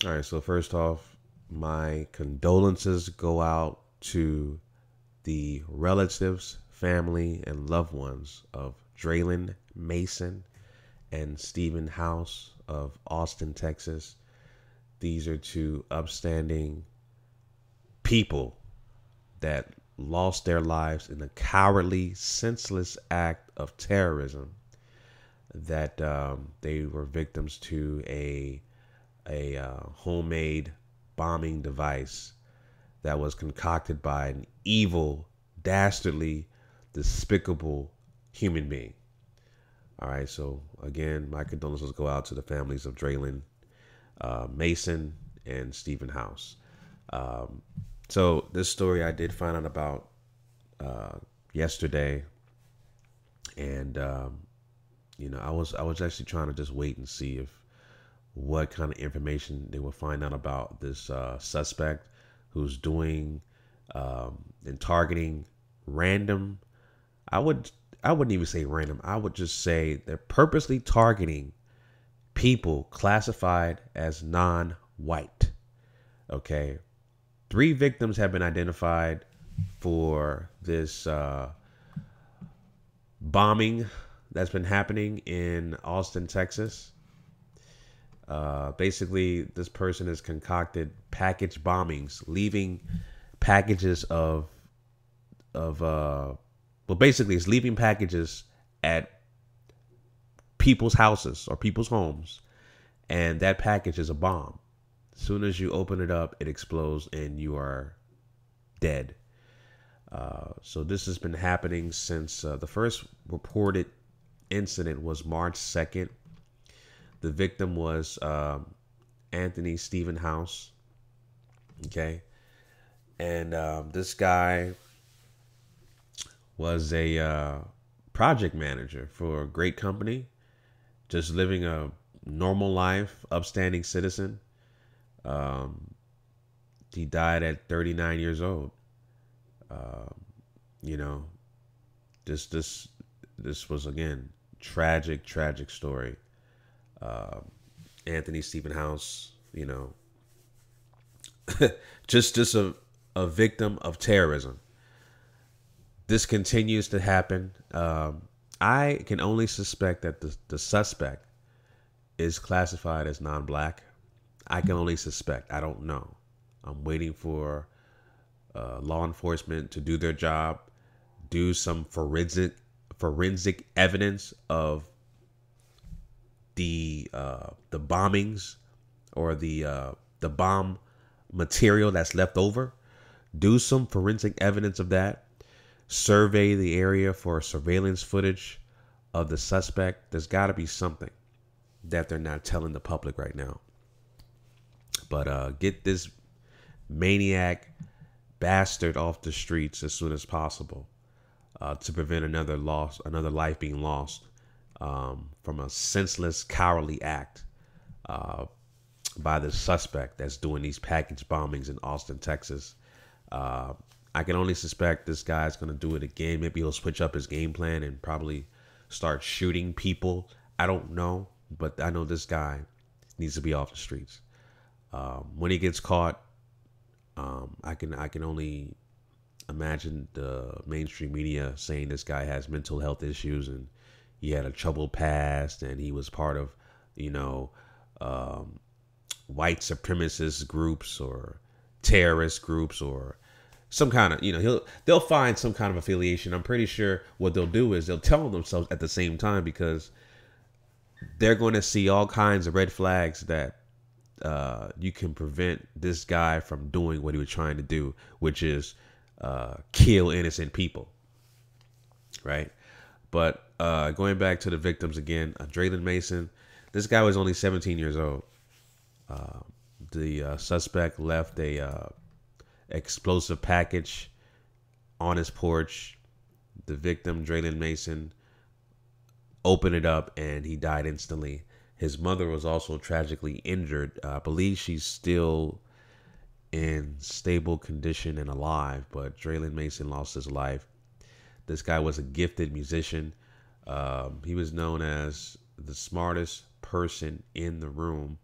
All right, so first off, my condolences go out to the relatives, family, and loved ones of Draylon Mason and Stephen House of Austin, Texas. These are two upstanding people that lost their lives in a cowardly, senseless act of terrorism that they were victims to a homemade bombing device that was concocted by an evil, dastardly, despicable human being. All right, so again, my condolences go out to the families of Draylon Mason and Stephen House. Um, so this story I did find out about yesterday, and I was actually trying to just wait and see if what kind of information they will find out about this suspect who's doing and targeting random. I would I wouldn't even say random. I would just say they're purposely targeting people classified as non-white. Okay, 3 victims have been identified for this bombing that's been happening in Austin, Texas. Basically, this person has concocted package bombings, leaving packages of well, basically, it's leaving packages at people's houses or people's homes, and that package is a bomb. As soon as you open it up, it explodes and you are dead. So this has been happening since the first reported incident was March 2nd. The victim was Anthony Stephen House. Okay. And this guy was a project manager for a great company, just living a normal life, upstanding citizen. Um, he died at 39 years old. Um, you know, this was again tragic story. Um, Anthony Stephen House, just a victim of terrorism. This continues to happen. I can only suspect that the suspect is classified as non-black. I can only suspect. I don't know. I'm waiting for law enforcement to do their job, do some forensic evidence of the bombings or the bomb material that's left over. Do some forensic evidence of that. Survey the area for surveillance footage of the suspect. There's got to be something that they're not telling the public right now. But get this maniac bastard off the streets as soon as possible to prevent another life being lost from a senseless, cowardly act uh, by the suspect that's doing these package bombings in Austin, Texas. Uh, I can only suspect this guy's going to do it again. Maybe he'll switch up his game plan and probably start shooting people. I don't know, but I know this guy needs to be off the streets. When he gets caught, I can only imagine the mainstream media saying this guy has mental health issues and he had a troubled past and he was part of, you know, um, white supremacist groups or terrorist groups or some kind of, they'll find some kind of affiliation. I'm pretty sure what they'll do is they'll tell themselves at the same time because they're going to see all kinds of red flags that you can prevent this guy from doing what he was trying to do, which is kill innocent people, right? But going back to the victims again, Draylon Mason, this guy was only 17 years old. The suspect left a explosive package on his porch. The victim, Draylon Mason, opened it up and he died instantly. His mother was also tragically injured. I believe she's still in stable condition and alive, but Draylon Mason lost his life. This guy was a gifted musician. He was known as the smartest person in the room.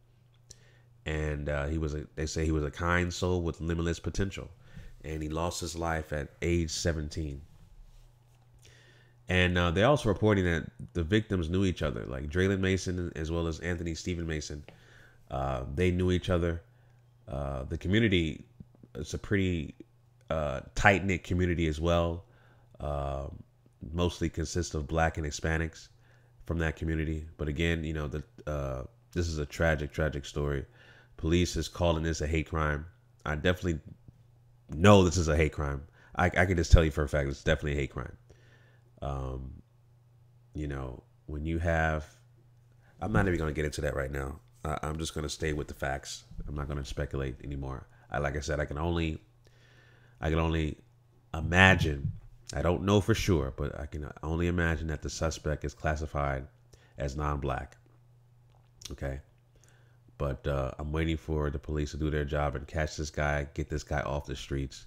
and they say he was a kind soul with limitless potential, and he lost his life at age 17. And they're also reporting that the victims knew each other, like Draylen Mason as well as Anthony Stephen Mason. They knew each other. The community is a pretty tight-knit community as well. Mostly consists of Black and Hispanics from that community. But again, this is a tragic story. Police is calling this a hate crime. I definitely know this is a hate crime. I can just tell you for a fact it's definitely a hate crime. When you have, I'm not even going to get into that right now. I'm just going to stay with the facts. I'm not going to speculate anymore. Like I said, I can only imagine. I don't know for sure, but I can only imagine that the suspect is classified as non-Black. Okay. But I'm waiting for the police to do their job and catch this guy, get this guy off the streets.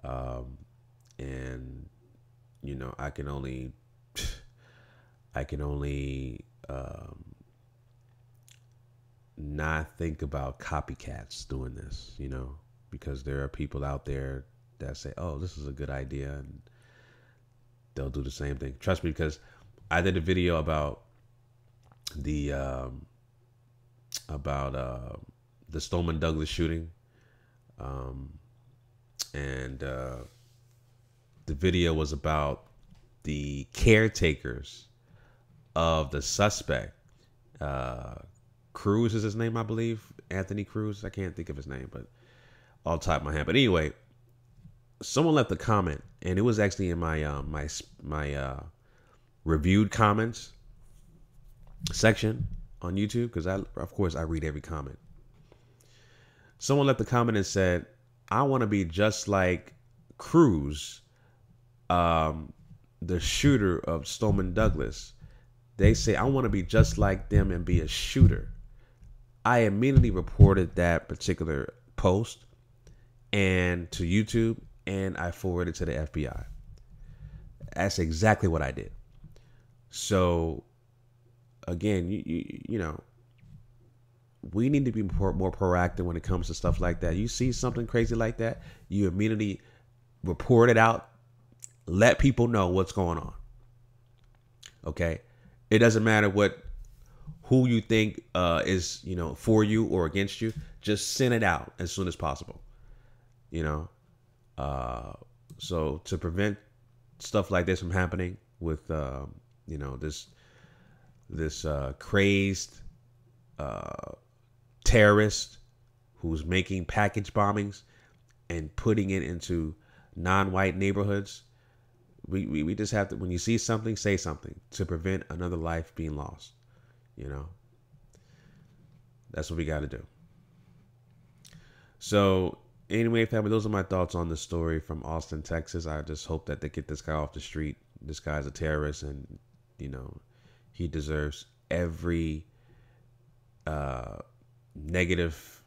I can only not think about copycats doing this, because there are people out there that say, oh, this is a good idea, and they'll do the same thing. Trust me, because I did a video about the Stoneman Douglas shooting, and the video was about the caretakers of the suspect. Cruz is his name, I believe. Anthony Cruz. I can't think of his name, but I'll type my hand. But anyway, someone left a comment, and it was actually in my reviewed comments section on YouTube, because of course I read every comment. Someone left a comment and said, I want to be just like Cruz, the shooter of Stoneman Douglas. They say, I want to be just like them and be a shooter. I immediately reported that particular post and to YouTube, and I forwarded it to the FBI. That's exactly what I did. So again, we need to be more proactive when it comes to stuff like that. You see something crazy like that, you immediately report it out, let people know what's going on. Okay? It doesn't matter who you think is, for you or against you. Just send it out as soon as possible. So to prevent stuff like this from happening with, this crazed terrorist who's making package bombings and putting it into non-white neighborhoods. We just have to, when you see something, say something to prevent another life being lost. That's what we got to do. So anyway, family, those are my thoughts on the story from Austin, Texas. I just hope that they get this guy off the street. This guy's a terrorist, and he deserves every negative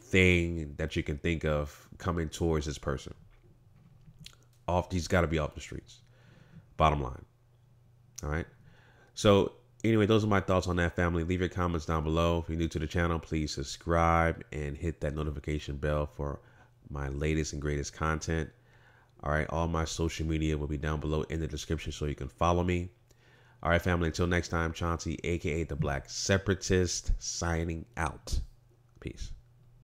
thing that you can think of coming towards this person. He's got to be off the streets. Bottom line. All right. So anyway, those are my thoughts on that, family. Leave your comments down below. If you're new to the channel, please subscribe and hit that notification bell for my latest and greatest content. All right. All my social media will be down below in the description so you can follow me. All right, family. Until next time, Chauncey, a.k.a. the Black Separatist, signing out. Peace.